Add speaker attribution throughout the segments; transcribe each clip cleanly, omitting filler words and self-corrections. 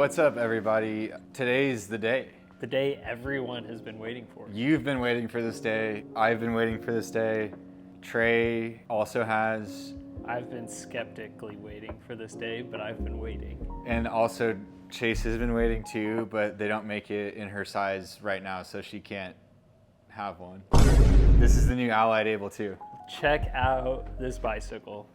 Speaker 1: What's up, everybody? Today's the day.
Speaker 2: The day everyone has been waiting for.
Speaker 1: You've been waiting for this day. I've been waiting for this day. Trey also has.
Speaker 2: I've been skeptically waiting for this day, but I've been waiting.
Speaker 1: And also Chase has been waiting too, but they don't make it in her size right now, so she can't have one. This is the new Allied Able 2.
Speaker 2: Check out this bicycle.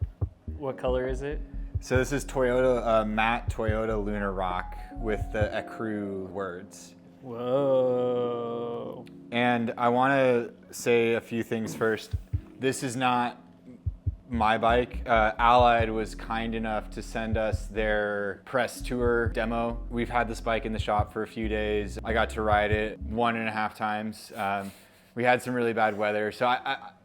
Speaker 2: What color is it?
Speaker 1: So this is Toyota, matte Toyota Lunar Rock with the Ecru words.
Speaker 2: Whoa.
Speaker 1: And I want to say a few things first. This is not my bike. Allied was kind enough to send us their press tour demo. We've had this bike in the shop for a few days. I got to ride it 1.5 times. We had some really bad weather. So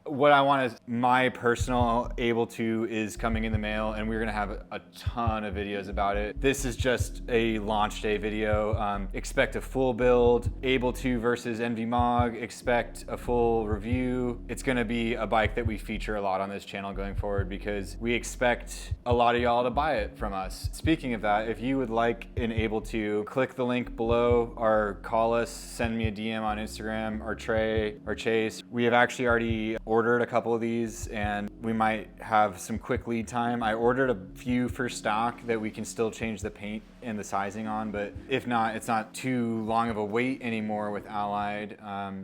Speaker 1: what I want is my personal Able 2 is coming in the mail, and we're gonna have a ton of videos about it. This is just a launch day video. Expect a full build, Able 2 versus MOG. Expect a full review. It's gonna be a bike that we feature a lot on this channel going forward because we expect a lot of y'all to buy it from us. Speaking of that, if you would like an Able 2, click the link below or call us, send me a DM on Instagram or Trey or Chase. We have actually already ordered a couple of these and we might have some quick lead time. I ordered a few for stock that we can still change the paint and the sizing on, but if not, it's not too long of a wait anymore with Allied.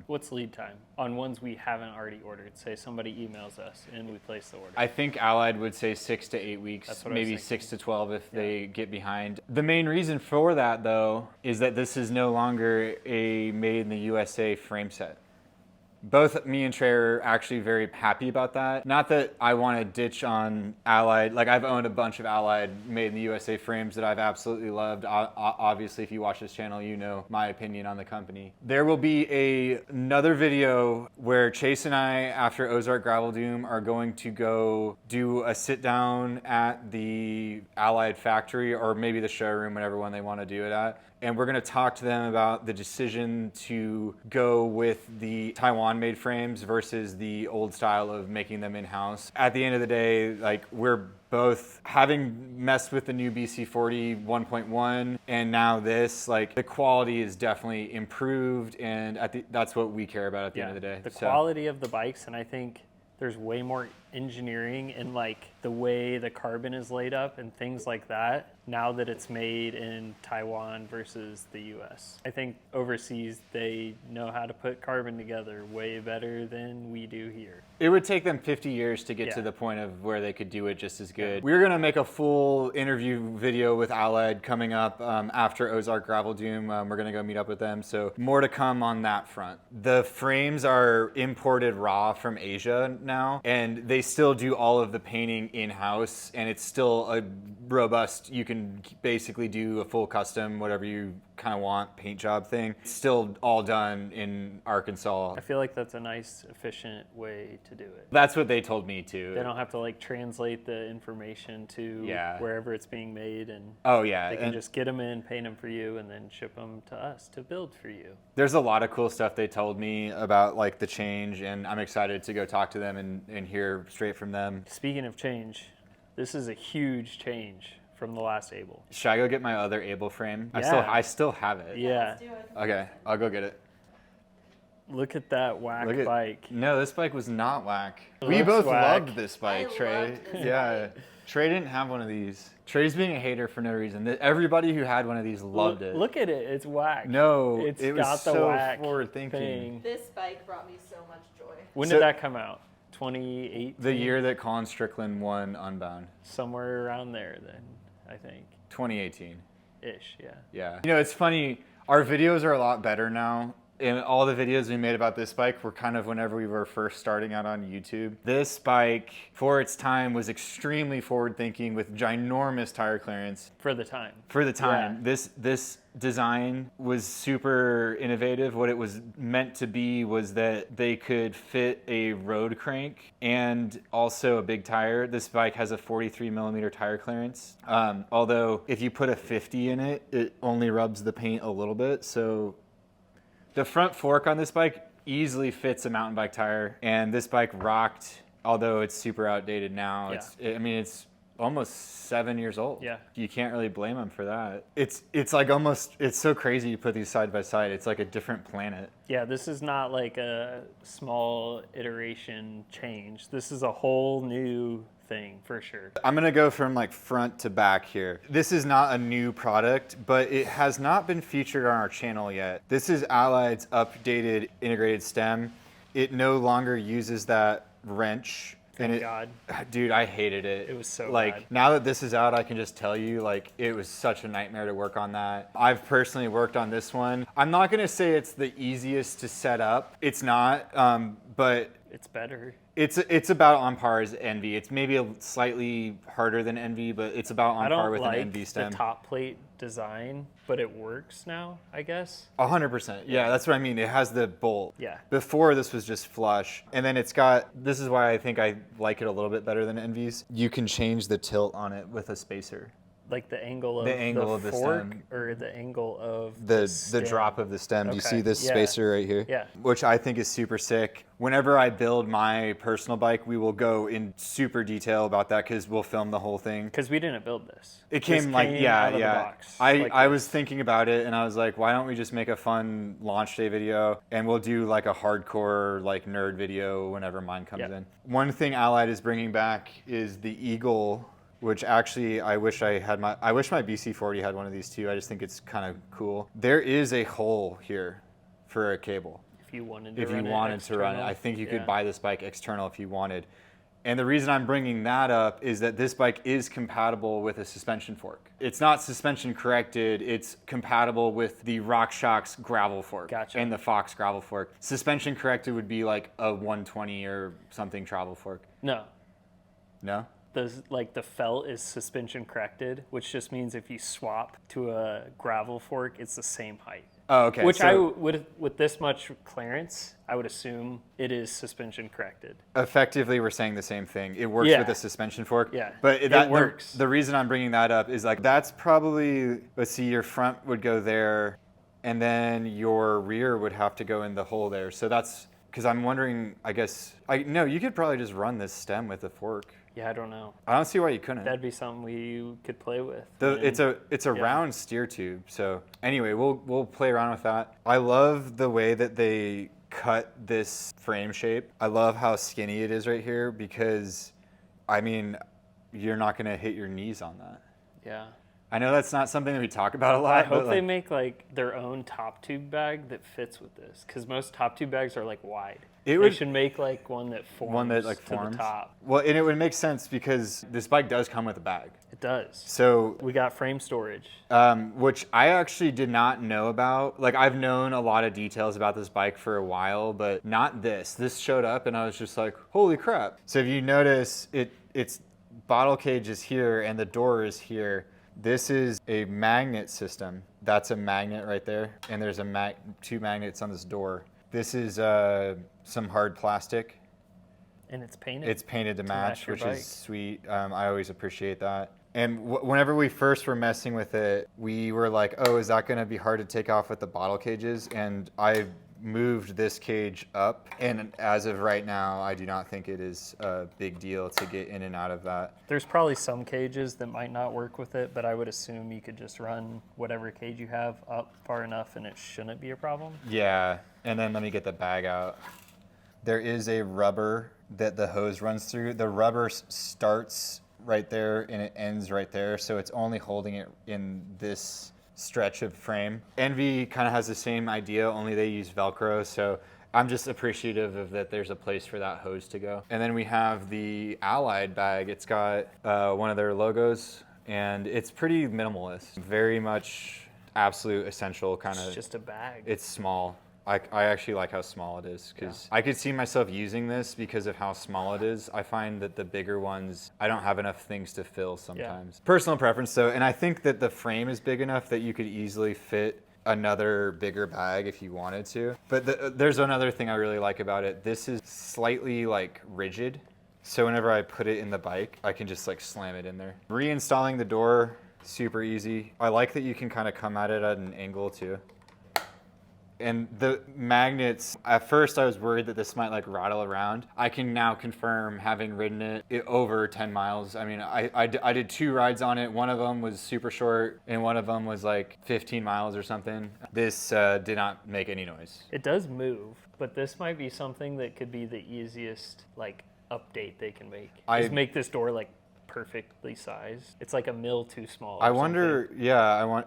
Speaker 2: What's lead time on ones we haven't already ordered? Say somebody emails us and we place the order.
Speaker 1: I think Allied would say 6 to 8 weeks, maybe 6 to 12 if they get behind. The main reason for that though is that this is no longer a made in the USA frame set. Both me and Trey are actually very happy about that. Not that I want to ditch on Allied. Like, I've owned a bunch of Allied made in the USA frames that I've absolutely loved. Obviously, if you watch this channel, you know my opinion on the company. There will be another video where Chase and I, after Ozark Gravel Doom, are going to go do a sit down at the Allied factory or maybe the showroom, whatever one they want to do it at. And we're gonna talk to them about the decision to go with the Taiwan-made frames versus the old style of making them in-house. At the end of the day, like, we're both having messed with the new BC40 1.1 and now this, like, the quality is definitely improved, and that's what we care about at the end of the day.
Speaker 2: The quality of the bikes, and I think there's way more engineering in like the way the carbon is laid up and things like that now that it's made in Taiwan versus the US. I think overseas they know how to put carbon together way better than we do here.
Speaker 1: It would take them 50 years to get to the point of where they could do it just as good. We're gonna make a full interview video with Allied coming up after Ozark Gravel Doom. We're gonna go meet up with them, so more to come on that front. The frames are imported raw from Asia now, and they still do all of the painting in-house, and it's still a robust, you can basically do a full custom, whatever you kind of want, paint job thing. It's still all done in Arkansas.
Speaker 2: I feel like that's a nice, efficient way to do it.
Speaker 1: That's what they told me too.
Speaker 2: They don't have to like translate the information to wherever it's being made, and they can just get them in, paint them for you, and then ship them to us to build for you.
Speaker 1: There's a lot of cool stuff they told me about like the change, and I'm excited to go talk to them and hear straight from them.
Speaker 2: Speaking of change, this is a huge change from the last Able.
Speaker 1: Should I go get my other Able frame?
Speaker 2: Yeah.
Speaker 1: I still have it.
Speaker 2: Yeah.
Speaker 3: Let's do it.
Speaker 1: Okay, I'll go get it.
Speaker 2: Look at that whack bike.
Speaker 1: No, this bike was not whack.
Speaker 2: It
Speaker 1: We
Speaker 2: looks
Speaker 1: both
Speaker 2: whack.
Speaker 1: loved this bike,
Speaker 3: I
Speaker 1: Trey.
Speaker 3: loved this
Speaker 1: Yeah. Trey didn't have one of these. Trey's being a hater for no reason. Everybody who had one of these loved it.
Speaker 2: Look at it. It's whack.
Speaker 1: No,
Speaker 2: It's
Speaker 1: it was
Speaker 2: got the
Speaker 1: so
Speaker 2: whack
Speaker 1: forward thinking.
Speaker 2: thing.
Speaker 3: This bike brought me so much joy.
Speaker 2: When
Speaker 1: So-
Speaker 2: did that come out? 2018?
Speaker 1: The year that Colin Strickland won Unbound.
Speaker 2: Somewhere around there then, I think.
Speaker 1: 2018.
Speaker 2: Ish, yeah.
Speaker 1: Yeah. You know, it's funny. Our videos are a lot better now. And all the videos we made about this bike were kind of whenever we were first starting out on YouTube. This bike, for its time, was extremely forward-thinking with ginormous tire clearance.
Speaker 2: For the time.
Speaker 1: For the time.
Speaker 2: Yeah.
Speaker 1: This design was super innovative. What it was meant to be was that they could fit a road crank and also a big tire. This bike has a 43 millimeter tire clearance. Although if you put a 50 in it, it only rubs the paint a little bit. So the front fork on this bike easily fits a mountain bike tire, and this bike rocked, although it's super outdated now.
Speaker 2: Yeah.
Speaker 1: It's almost 7 years old.
Speaker 2: Yeah.
Speaker 1: You can't really blame them for that. It's like almost, it's so crazy you put these side by side. It's like a different planet.
Speaker 2: Yeah, this is not like a small iteration change. This is a whole new thing for sure.
Speaker 1: I'm gonna go from like front to back here. This is not a new product, but it has not been featured on our channel yet. This is Allied's updated integrated stem. It no longer uses that wrench.
Speaker 2: Thank God.
Speaker 1: Dude, I hated it.
Speaker 2: It was so
Speaker 1: like
Speaker 2: bad.
Speaker 1: now that this is out, I can just tell you, like, it was such a nightmare to work on that. I've personally worked on this one. I'm not gonna say it's the easiest to set up. It's not, but
Speaker 2: It's better.
Speaker 1: it's about on par as Envy. It's maybe a slightly harder than Envy, but it's about on
Speaker 2: I
Speaker 1: par
Speaker 2: don't
Speaker 1: with
Speaker 2: like
Speaker 1: an Envy stem.
Speaker 2: the top plate design, but it works now, I guess.
Speaker 1: 100%. Yeah, that's what I mean. It has the bolt.
Speaker 2: Yeah.
Speaker 1: Before this was just flush. And then it's got, this is why I think I like it a little bit better than Envy's. You can change the tilt on it with a spacer.
Speaker 2: Like the angle of
Speaker 1: the
Speaker 2: fork
Speaker 1: stem.
Speaker 2: or the angle of
Speaker 1: The
Speaker 2: stem?
Speaker 1: drop of the stem. Do you
Speaker 2: Okay.
Speaker 1: see this
Speaker 2: Yeah.
Speaker 1: spacer right here?
Speaker 2: Yeah.
Speaker 1: Which I think is super sick. Whenever I build my personal bike, we will go in super detail about that because we'll film the whole thing.
Speaker 2: Because we didn't build this.
Speaker 1: It
Speaker 2: This
Speaker 1: came like,
Speaker 2: out
Speaker 1: yeah,
Speaker 2: of the
Speaker 1: yeah.
Speaker 2: box
Speaker 1: I
Speaker 2: like this.
Speaker 1: was thinking about it and I was like, why don't we just make a fun launch day video and we'll do like a hardcore like nerd video whenever mine comes
Speaker 2: Yeah.
Speaker 1: in. One thing Allied is bringing back is the Eagle, which actually I wish my BC40 had one of these too. I just think it's kind of cool. There is a hole here for a cable.
Speaker 2: If you wanted to
Speaker 1: If you
Speaker 2: run it
Speaker 1: wanted to run it,
Speaker 2: external,
Speaker 1: I think you could
Speaker 2: yeah.
Speaker 1: buy this bike external if you wanted. And the reason I'm bringing that up is that this bike is compatible with a suspension fork. It's not suspension corrected, it's compatible with the RockShox gravel fork
Speaker 2: Gotcha.
Speaker 1: and the Fox gravel fork. Suspension corrected would be like a 120 or something travel fork.
Speaker 2: No.
Speaker 1: No?
Speaker 2: The felt is suspension corrected, which just means if you swap to a gravel fork, it's the same height.
Speaker 1: Oh, okay.
Speaker 2: Which
Speaker 1: so
Speaker 2: I would, with this much clearance, I would assume it is suspension corrected.
Speaker 1: effectively, we're saying the same thing. It works
Speaker 2: Yeah.
Speaker 1: with a suspension fork.
Speaker 2: Yeah.
Speaker 1: But
Speaker 2: It
Speaker 1: that
Speaker 2: works.
Speaker 1: The reason I'm bringing that up is like that's probably, let's see, your front would go there, and then your rear would have to go in the hole there. So that's because I'm wondering. I guess no. You could probably just run this stem with a fork.
Speaker 2: Yeah, I don't know.
Speaker 1: I don't see why you couldn't.
Speaker 2: That'd be something we could play with.
Speaker 1: It's a
Speaker 2: yeah.
Speaker 1: round steer tube. So anyway, we'll play around with that. I love the way that they cut this frame shape. I love how skinny it is right here because, I mean, you're not gonna hit your knees on that.
Speaker 2: Yeah.
Speaker 1: I know that's not something that we talk about a lot.
Speaker 2: I hope
Speaker 1: but
Speaker 2: they
Speaker 1: like,
Speaker 2: make like their own top tube bag that fits with this, because most top tube bags are like wide.
Speaker 1: It
Speaker 2: They
Speaker 1: would-
Speaker 2: should make like one that forms
Speaker 1: one that like
Speaker 2: to
Speaker 1: forms.
Speaker 2: the top.
Speaker 1: Well, and it would make sense because this bike does come with a bag.
Speaker 2: It does.
Speaker 1: So
Speaker 2: We got frame storage.
Speaker 1: which I actually did not know about. Like I've known a lot of details about this bike for a while, but not this. This showed up and I was just like, holy crap. So if you notice, its bottle cage is here and the door is here. This is a magnet system. That's a magnet right there. And there's two magnets on this door. This is some hard plastic.
Speaker 2: And it's painted.
Speaker 1: It's painted to match,
Speaker 2: your
Speaker 1: which
Speaker 2: bike.
Speaker 1: is sweet. I always appreciate that. And whenever we first were messing with it, we were like, oh, is that going to be hard to take off with the bottle cages? And I moved this cage up. And as of right now, I do not think it is a big deal to get in and out of that.
Speaker 2: There's probably some cages that might not work with it, but I would assume you could just run whatever cage you have up far enough and it shouldn't be a problem.
Speaker 1: Yeah. And then let me get the bag out. There is a rubber that the hose runs through. The rubber starts right there and it ends right there. So it's only holding it in this stretch of frame. Envy kind of has the same idea, only they use Velcro. So I'm just appreciative of that there's a place for that hose to go. And then we have the Allied bag. It's got one of their logos and it's pretty minimalist. Very much absolute essential kind
Speaker 2: It's
Speaker 1: of.
Speaker 2: just a bag.
Speaker 1: It's small. I actually like how small it is because I could see myself using this because of how small it is. I find that the bigger ones, I don't have enough things to fill sometimes. Personal preference though, and I think that the frame is big enough that you could easily fit another bigger bag if you wanted to. But there's another thing I really like about it. This is slightly like rigid. So whenever I put it in the bike, I can just like slam it in there. Reinstalling the door, super easy. I like that you can kind of come at it at an angle too. And the magnets, at first I was worried that this might like rattle around. I can now confirm, having ridden it over 10 miles. I mean, I did 2 rides on it. One of them was super short and one of them was like 15 miles or something. This did not make any noise.
Speaker 2: It does move, but this might be something that could be the easiest like update they can make. Just make this door like perfectly sized. It's like a mil too small.
Speaker 1: I wonder,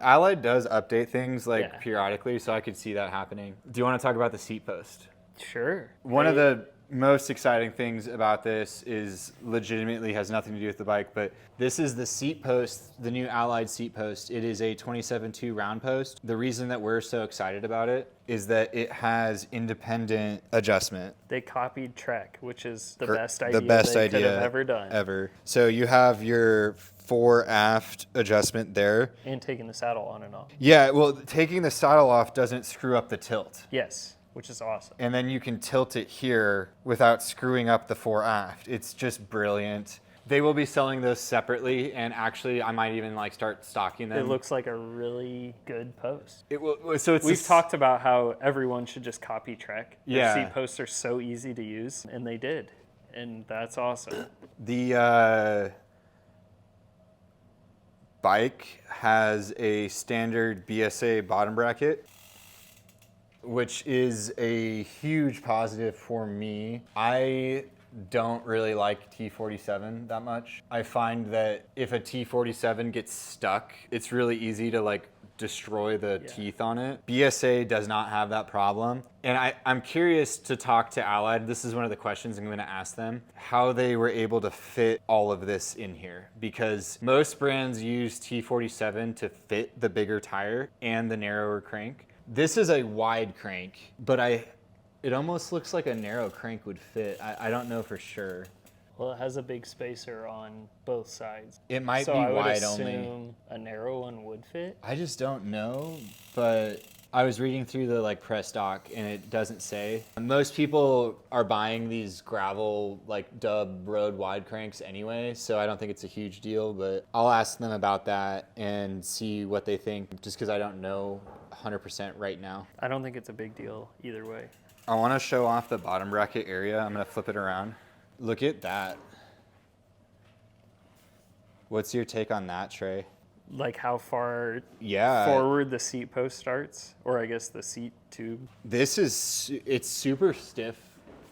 Speaker 1: Allied does update things like periodically, so I could see that happening. Do you want to talk about the seat post?
Speaker 2: Sure.
Speaker 1: One of the most exciting things about this is legitimately has nothing to do with the bike, but this is the seat post, the new Allied seat post. It is a 27.2 round post. The reason that we're so excited about it is that it has independent adjustment.
Speaker 2: They copied Trek, which is the best idea they could have ever done.
Speaker 1: Ever. So you have your fore aft adjustment there.
Speaker 2: And taking the saddle on and off.
Speaker 1: Yeah, well, taking the saddle off doesn't screw up the tilt.
Speaker 2: Yes, which is awesome.
Speaker 1: And then you can tilt it here without screwing up the fore aft. It's just brilliant. They will be selling those separately, and actually I might even like start stocking them.
Speaker 2: It looks like a really good post.
Speaker 1: It will, so it's
Speaker 2: We've talked about how everyone should just copy Trek.
Speaker 1: Yeah.
Speaker 2: Their seat posts are so easy to use, and they did. And that's awesome.
Speaker 1: The bike has a standard BSA bottom bracket, which is a huge positive for me. I don't really like T47 that much. I find that if a T47 gets stuck, it's really easy to like destroy the teeth on it. BSA does not have that problem. And I'm curious to talk to Allied. This is one of the questions I'm going to ask them, how they were able to fit all of this in here. Because most brands use T47 to fit the bigger tire and the narrower crank. This is a wide crank, but it almost looks like a narrow crank would fit. I don't know for sure.
Speaker 2: Well, it has a big spacer on both sides.
Speaker 1: It might be
Speaker 2: I would
Speaker 1: wide
Speaker 2: assume
Speaker 1: only.
Speaker 2: a narrow one would fit.
Speaker 1: I just don't know, but I was reading through the like press doc and it doesn't say. Most people are buying these gravel like dub road wide cranks anyway, so I don't think it's a huge deal, but I'll ask them about that and see what they think, just because I don't know 100% right now.
Speaker 2: I don't think it's a big deal either way.
Speaker 1: I want to show off the bottom bracket area. I'm going to flip it around. Look at that. What's your take on that, Trey?
Speaker 2: Like how far
Speaker 1: Yeah.
Speaker 2: forward the seat post starts, or I guess the seat tube.
Speaker 1: This is, it's super stiff.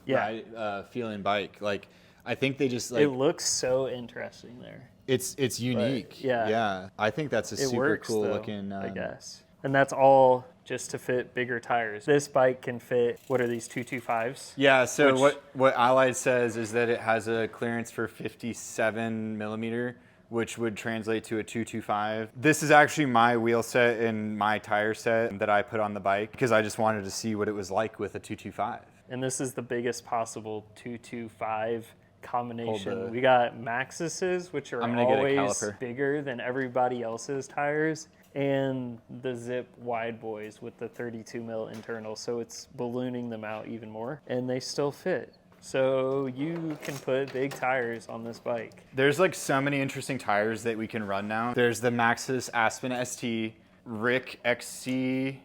Speaker 2: Yeah.
Speaker 1: Feeling bike. Like, I think they just like,
Speaker 2: It looks so interesting there.
Speaker 1: it's unique.
Speaker 2: But, yeah.
Speaker 1: Yeah. I think that's a
Speaker 2: It
Speaker 1: super
Speaker 2: works,
Speaker 1: cool
Speaker 2: though,
Speaker 1: looking.
Speaker 2: I guess. And that's all just to fit bigger tires. This bike can fit, what are these, 225s?
Speaker 1: Yeah, so
Speaker 2: Which-
Speaker 1: what Allied says is that it has a clearance for 57 millimeter, which would translate to a 225. This is actually my wheel set and my tire set that I put on the bike because I just wanted to see what it was like with a 225.
Speaker 2: And this is the biggest possible 225 combination.
Speaker 1: Hold the-
Speaker 2: We got Maxxis's, which are
Speaker 1: I'm gonna get a
Speaker 2: always
Speaker 1: caliper.
Speaker 2: bigger than everybody else's tires, and the Zip wide boys with the 32 mil internal. So it's ballooning them out even more, and they still fit. So you can put big tires on this bike.
Speaker 1: There's like so many interesting tires that we can run now. There's the Maxxis Aspen ST, Rick XC,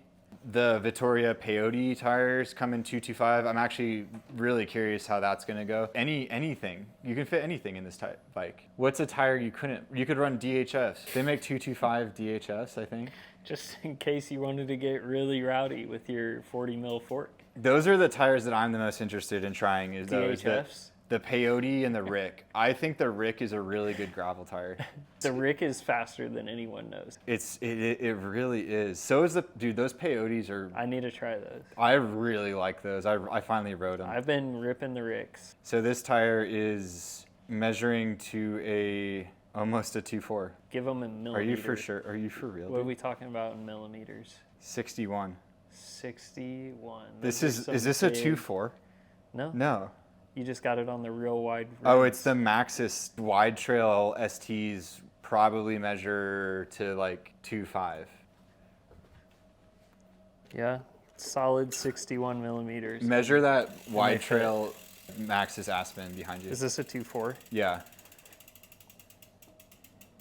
Speaker 1: the Vittoria Peyote tires come in 225. I'm actually really curious how that's gonna go. Anything, you can fit anything in this bike. What's a tire you couldn't? You could run DHS. They make 225 DHS, I think.
Speaker 2: Just in case you wanted to get really rowdy with your 40 mil fork.
Speaker 1: Those are the tires that I'm the most interested in trying. Is those
Speaker 2: DHFs?
Speaker 1: the Peyote and the Rick. I think the Rick is a really good gravel tire.
Speaker 2: The Rick is faster than anyone knows.
Speaker 1: It really is. So is the dude. Those Peyotes are.
Speaker 2: I need to try those.
Speaker 1: I really like those. I finally rode them.
Speaker 2: I've been ripping the Ricks.
Speaker 1: So this tire is measuring to almost a 2.4.
Speaker 2: Give them in millimeters.
Speaker 1: Are you for sure? Are you for real?
Speaker 2: What are
Speaker 1: Dude?
Speaker 2: we talking about in millimeters?
Speaker 1: 61.
Speaker 2: 61.
Speaker 1: This
Speaker 2: Those
Speaker 1: is
Speaker 2: are
Speaker 1: is
Speaker 2: some
Speaker 1: this a
Speaker 2: big-
Speaker 1: 2.4?
Speaker 2: No.
Speaker 1: No.
Speaker 2: You just got it on the real wide.
Speaker 1: Oh,
Speaker 2: rims.
Speaker 1: it's the Maxxis wide trail STs. Probably measure to like 2.5.
Speaker 2: Yeah. Solid 61 millimeters.
Speaker 1: Measure that wide
Speaker 2: fit.
Speaker 1: trail Maxxis Aspen behind you.
Speaker 2: Is this a 2.4?
Speaker 1: Yeah.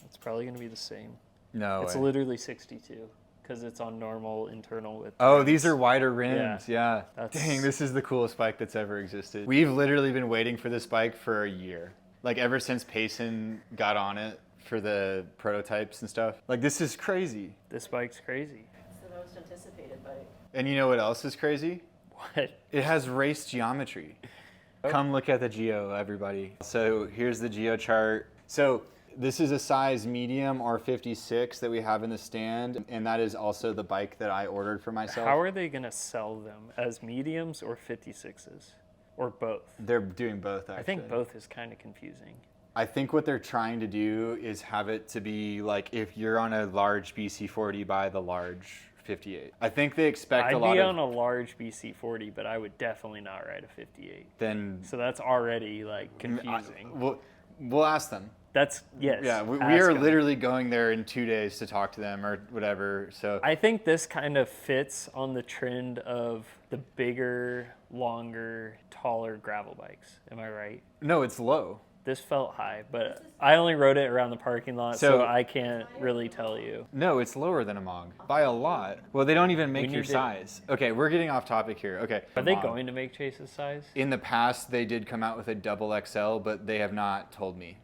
Speaker 2: It's probably going to be the same.
Speaker 1: No
Speaker 2: It's
Speaker 1: way.
Speaker 2: literally 62. because it's on normal internal width.
Speaker 1: Oh,
Speaker 2: rims.
Speaker 1: these are wider rims. Yeah.
Speaker 2: That's-
Speaker 1: Dang, this is the coolest bike that's ever existed. We've literally been waiting for this bike for a year. Like ever since Payson got on it for the prototypes and stuff. Like this is crazy.
Speaker 2: This bike's crazy.
Speaker 3: It's the most anticipated bike.
Speaker 1: And you know what else is crazy?
Speaker 2: What?
Speaker 1: It has race geometry. Come look at the geo, everybody. So here's the geo chart. So this is a size medium or 56 that we have in the stand, and that is also the bike that I ordered for myself.
Speaker 2: How are they going to sell them? As mediums or 56s? Or both?
Speaker 1: They're doing both, actually.
Speaker 2: I think both is kind of confusing.
Speaker 1: I think what they're trying to do is have it to be like if you're on a large BC40, buy the large 58. I think they expect
Speaker 2: I'd
Speaker 1: a lot
Speaker 2: be
Speaker 1: of...
Speaker 2: on a large BC40, but I would definitely not ride a 58.
Speaker 1: Then
Speaker 2: So that's already like confusing.
Speaker 1: we'll ask them.
Speaker 2: That's, yes.
Speaker 1: Yeah, we
Speaker 2: ask
Speaker 1: are
Speaker 2: 'em.
Speaker 1: literally going there in 2 days to talk to them or whatever. So
Speaker 2: I think this kind of fits on the trend of the bigger, longer, taller gravel bikes. Am I right?
Speaker 1: no, it's low.
Speaker 2: This felt high, but I only rode it around the parking lot,
Speaker 1: So-
Speaker 2: so I can't really tell you.
Speaker 1: No, it's lower than a MOG by a lot. Well, they don't even make
Speaker 2: We
Speaker 1: your
Speaker 2: need to-
Speaker 1: size. Okay, we're getting off topic here. Okay.
Speaker 2: Are they
Speaker 1: MOG.
Speaker 2: going to make Chase's size?
Speaker 1: In the past, they did come out with a double XL, but they have not told me.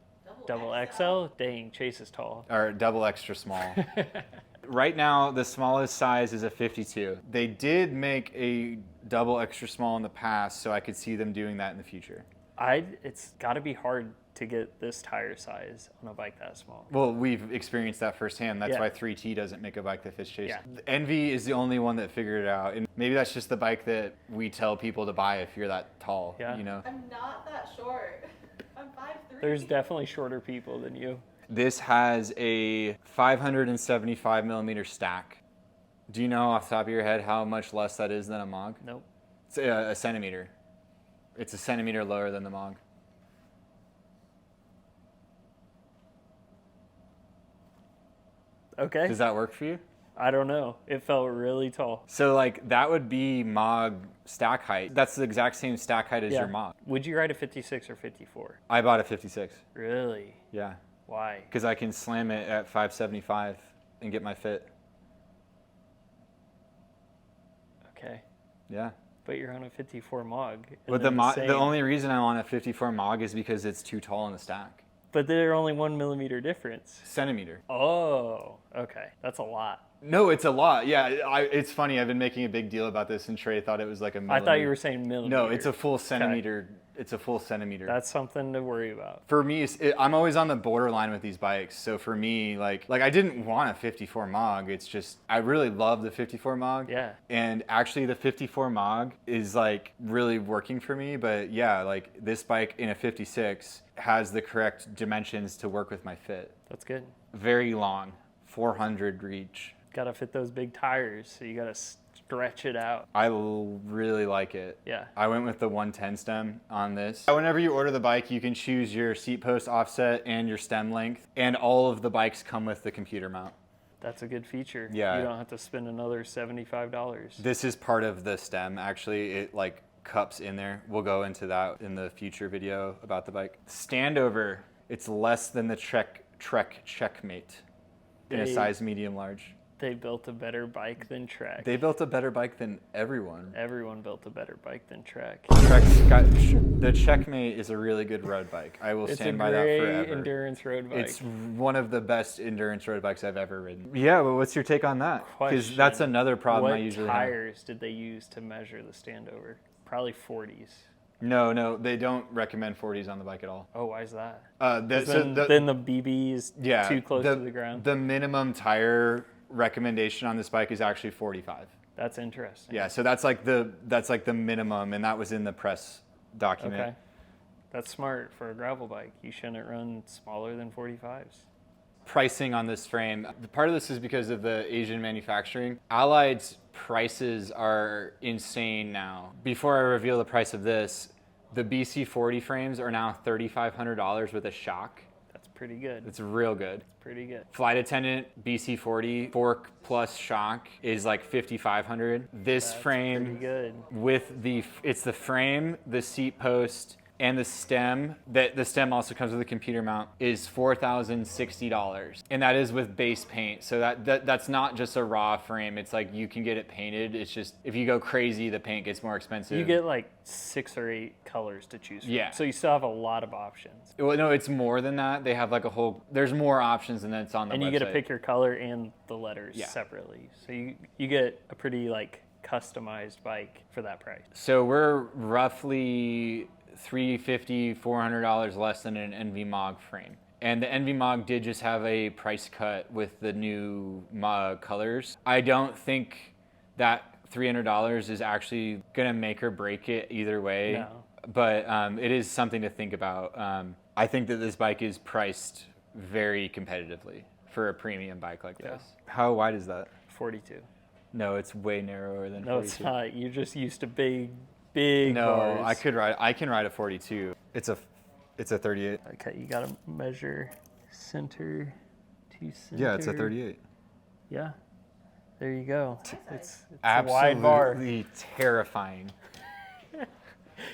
Speaker 2: Double XL? Dang, Chase is tall.
Speaker 1: Or double extra small. Right now, the smallest size is a 52. They did make a double extra small in the past, so I could see them doing that in the future.
Speaker 2: It's got to be hard to get this tire size on a bike that small.
Speaker 1: Well, we've experienced that firsthand. That's
Speaker 2: Yeah.
Speaker 1: why 3T doesn't make a bike that fits Chase.
Speaker 2: Yeah.
Speaker 1: Envy is the only one that figured it out. And maybe that's just the bike that we tell people to buy if you're that tall,
Speaker 2: Yeah.
Speaker 1: you know?
Speaker 3: I'm not that short. I'm 5'3".
Speaker 2: There's definitely shorter people than you.
Speaker 1: This has a 575 millimeter stack. Do you know off the top of your head how much less that is than a MOG?
Speaker 2: Nope.
Speaker 1: It's a centimeter. It's a centimeter lower than the MOG.
Speaker 2: Okay.
Speaker 1: Does that work for you?
Speaker 2: I don't know. It felt really tall.
Speaker 1: So like that would be MOG stack height. That's the exact same stack height as your MOG.
Speaker 2: Would you ride a 56 or 54?
Speaker 1: I bought a 56.
Speaker 2: Really?
Speaker 1: Yeah.
Speaker 2: Why?
Speaker 1: Because I can slam it at 575 and get my fit.
Speaker 2: Okay.
Speaker 1: Yeah.
Speaker 2: But you're on a 54 MOG. and
Speaker 1: But
Speaker 2: they're
Speaker 1: the
Speaker 2: same.
Speaker 1: only reason I'm on a 54 MOG is because it's too tall in the stack.
Speaker 2: But they're only 1 millimeter difference.
Speaker 1: Centimeter.
Speaker 2: Oh, okay. That's a lot.
Speaker 1: No, it's a lot. Yeah, it's funny. I've been making a big deal about this, and Trey thought it was like a
Speaker 2: I
Speaker 1: millimeter.
Speaker 2: thought you were saying millimeter.
Speaker 1: No, it's a full centimeter. It's a full centimeter.
Speaker 2: That's something to worry about.
Speaker 1: For me, I'm always on the borderline with these bikes. So for me, like I didn't want a 54 MOG. It's just I really love the 54 MOG.
Speaker 2: Yeah.
Speaker 1: And actually, the 54 MOG is like really working for me. But yeah, like this bike in a 56 has the correct dimensions to work with my fit.
Speaker 2: That's good.
Speaker 1: Very long, 400 reach.
Speaker 2: Got to fit those big tires, so you got to stretch it out.
Speaker 1: Really like it.
Speaker 2: Yeah.
Speaker 1: I went with the 110 stem on this. Whenever you order the bike, you can choose your seat post offset and your stem length. And all of the bikes come with the computer mount.
Speaker 2: That's a good feature.
Speaker 1: Yeah.
Speaker 2: You don't have to spend another $75.
Speaker 1: This is part of the stem. Actually, it like cups in there. We'll go into that in the future video about the bike. Standover, it's less than the Trek Checkmate in a size medium large.
Speaker 2: They built a better bike than Trek.
Speaker 1: They built a better bike than everyone.
Speaker 2: Everyone built a better bike than Trek.
Speaker 1: The Checkmate is a really good road bike. I will
Speaker 2: It's a
Speaker 1: stand by that
Speaker 2: great
Speaker 1: forever.
Speaker 2: endurance road bike.
Speaker 1: It's one of the best endurance road bikes I've ever ridden. Yeah, but what's your take on that? Because that's
Speaker 2: Question.
Speaker 1: another problem
Speaker 2: What
Speaker 1: I usually have.
Speaker 2: tires did they use to measure the standover? Probably 40s.
Speaker 1: No, they don't recommend 40s on the bike at all.
Speaker 2: Oh, why is that?
Speaker 1: Then
Speaker 2: the BB is
Speaker 1: yeah,
Speaker 2: too close to the ground.
Speaker 1: The minimum tire recommendation on this bike is actually 45.
Speaker 2: That's interesting.
Speaker 1: Yeah, so that's like the minimum, and that was in the press document.
Speaker 2: Okay. That's smart for a gravel bike. You shouldn't run smaller than 45s.
Speaker 1: Pricing on this frame. Part of this is because of the Asian manufacturing. Allied's prices are insane now. Before I reveal the price of this, the BC40 frames are now $3,500 with a shock.
Speaker 2: That's pretty good.
Speaker 1: It's real good.
Speaker 2: Pretty good.
Speaker 1: Flight Attendant BC40 fork plus shock is like $5,500. This
Speaker 2: That's
Speaker 1: frame
Speaker 2: pretty good.
Speaker 1: with it's the frame, the seat post, and the stem, that the stem also comes with a computer mount, is $4,060. And that is with base paint. So that's not just a raw frame. It's like you can get it painted. It's just, if you go crazy, the paint gets more expensive.
Speaker 2: You get like 6 or 8 colors to choose from.
Speaker 1: Yeah.
Speaker 2: So you still have a lot of options.
Speaker 1: Well, no, it's more than that. They have like a whole, there's more options than it's on the website.
Speaker 2: And you get to pick your color and the letters
Speaker 1: Yeah.
Speaker 2: separately. So you get a pretty like customized bike for that price.
Speaker 1: So we're roughly $350, $400 less than an NV MOG frame. And the NV MOG did just have a price cut with the new MOG colors. I don't think that $300 is actually gonna make or break it either way.
Speaker 2: No.
Speaker 1: But it is something to think about. I think that this bike is priced very competitively for a premium bike like this. How wide is that?
Speaker 2: 42.
Speaker 1: No, it's way narrower than 42.
Speaker 2: No, it's not. You're just used to big
Speaker 1: No,
Speaker 2: bars.
Speaker 1: I can ride a 42. It's a 38.
Speaker 2: Okay, you gotta measure center to center.
Speaker 1: Yeah, it's a 38.
Speaker 2: Yeah, there you go. It's a
Speaker 1: Absolutely
Speaker 2: wide bar.
Speaker 1: terrifying.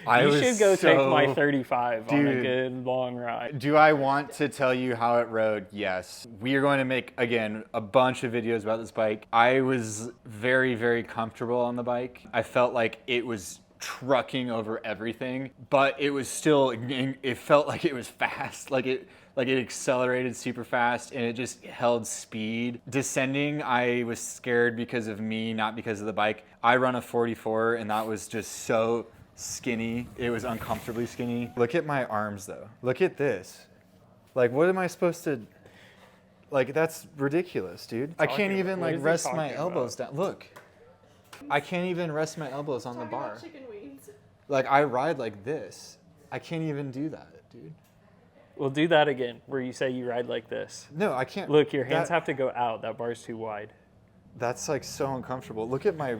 Speaker 2: You should go take my 35 on a
Speaker 1: Dude.
Speaker 2: good long ride.
Speaker 1: Do I want to tell you how it rode? Yes. We are going to make, again, a bunch of videos about this bike. I was very, very comfortable on the bike. I felt like it was trucking over everything, but it was still, it felt like it was fast. Like it accelerated super fast and it just held speed. Descending, I was scared because of me, not because of the bike. I run a 44 and that was just so skinny. It was uncomfortably skinny. Look at my arms though. Look at this. Like, what am I supposed to, like, that's ridiculous, dude. I can't even
Speaker 2: what
Speaker 1: like
Speaker 2: is he
Speaker 1: rest my
Speaker 2: talking
Speaker 1: elbows down. Look. I can't even rest my elbows on the
Speaker 3: Talking
Speaker 1: bar.
Speaker 3: about chicken wings.
Speaker 1: Like, I ride like this. I can't even do that, dude.
Speaker 2: We'll do that again, where you say you ride like this.
Speaker 1: No, I can't.
Speaker 2: Look, your hands
Speaker 1: that-
Speaker 2: have to go out. That bar's too wide.
Speaker 1: That's like so uncomfortable. Look at my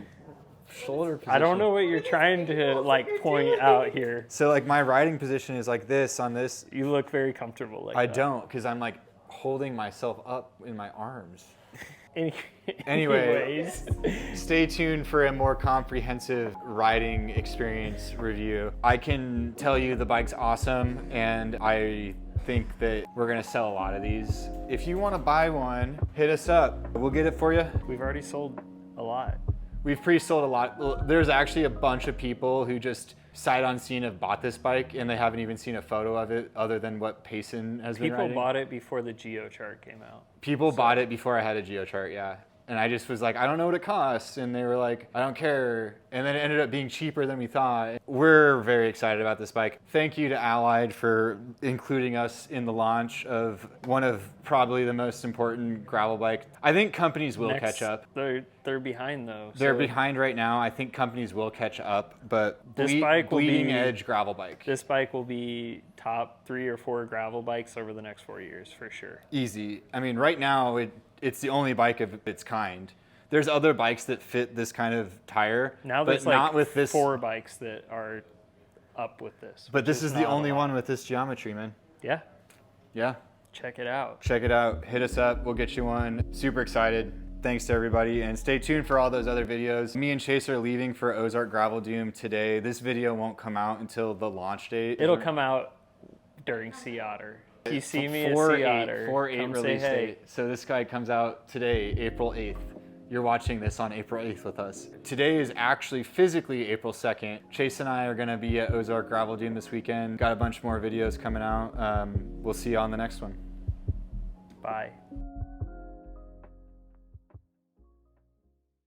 Speaker 1: shoulder position.
Speaker 2: I don't know what you're trying to like point out here.
Speaker 1: So like my riding position is like this on this.
Speaker 2: You look very comfortable like
Speaker 1: I
Speaker 2: that.
Speaker 1: don't, because I'm like holding myself up in my arms.
Speaker 2: Anyways.
Speaker 1: Stay tuned for a more comprehensive riding experience review. I can tell you the bike's awesome, and I think that we're gonna sell a lot of these. If you wanna buy one, hit us up. We'll get it for you.
Speaker 2: We've already sold a lot.
Speaker 1: We've pre-sold a lot. Well, there's actually a bunch of people who just sight unseen have bought this bike, and they haven't even seen a photo of it other than what Payson has been
Speaker 2: People
Speaker 1: riding.
Speaker 2: bought it before the Geo chart came out.
Speaker 1: People bought it before I had a GeoChart, yeah. And I just was like, I don't know what it costs. And they were like, I don't care. And then it ended up being cheaper than we thought. We're very excited about this bike. Thank you to Allied for including us in the launch of one of probably the most important gravel bike. I think companies will catch up.
Speaker 2: They're behind though.
Speaker 1: They're
Speaker 2: so
Speaker 1: behind right now. I think companies will catch up, but
Speaker 2: This bike will
Speaker 1: bleeding
Speaker 2: be-
Speaker 1: edge gravel bike.
Speaker 2: This bike will be top 3 or 4 gravel bikes over the next 4 years for sure.
Speaker 1: Easy. I mean, right now it's the only bike of its kind. There's other bikes that fit this kind of tire,
Speaker 2: Now
Speaker 1: but
Speaker 2: there's
Speaker 1: not
Speaker 2: like
Speaker 1: with this.
Speaker 2: 4 bikes that are up with this.
Speaker 1: But
Speaker 2: which
Speaker 1: this is the
Speaker 2: not a
Speaker 1: only
Speaker 2: lot.
Speaker 1: one with this geometry, man.
Speaker 2: Yeah,
Speaker 1: Yeah.
Speaker 2: check it out.
Speaker 1: Check it out. Hit us up. We'll get you one. Super excited. Thanks to everybody. And stay tuned for all those other videos. Me and Chase are leaving for Ozark Gravel Doom today. This video won't come out until the launch date.
Speaker 2: It'll come out during Sea Otter. If you see me at Sea Otter,
Speaker 1: 4/8
Speaker 2: come say
Speaker 1: release
Speaker 2: hey.
Speaker 1: date. So this guy comes out today, April 8th. You're watching this on April 8th with us. Today is actually physically April 2nd. Chase and I are gonna be at Ozark Gravel Doom this weekend. Got a bunch more videos coming out. We'll see you on the next one.
Speaker 2: Bye.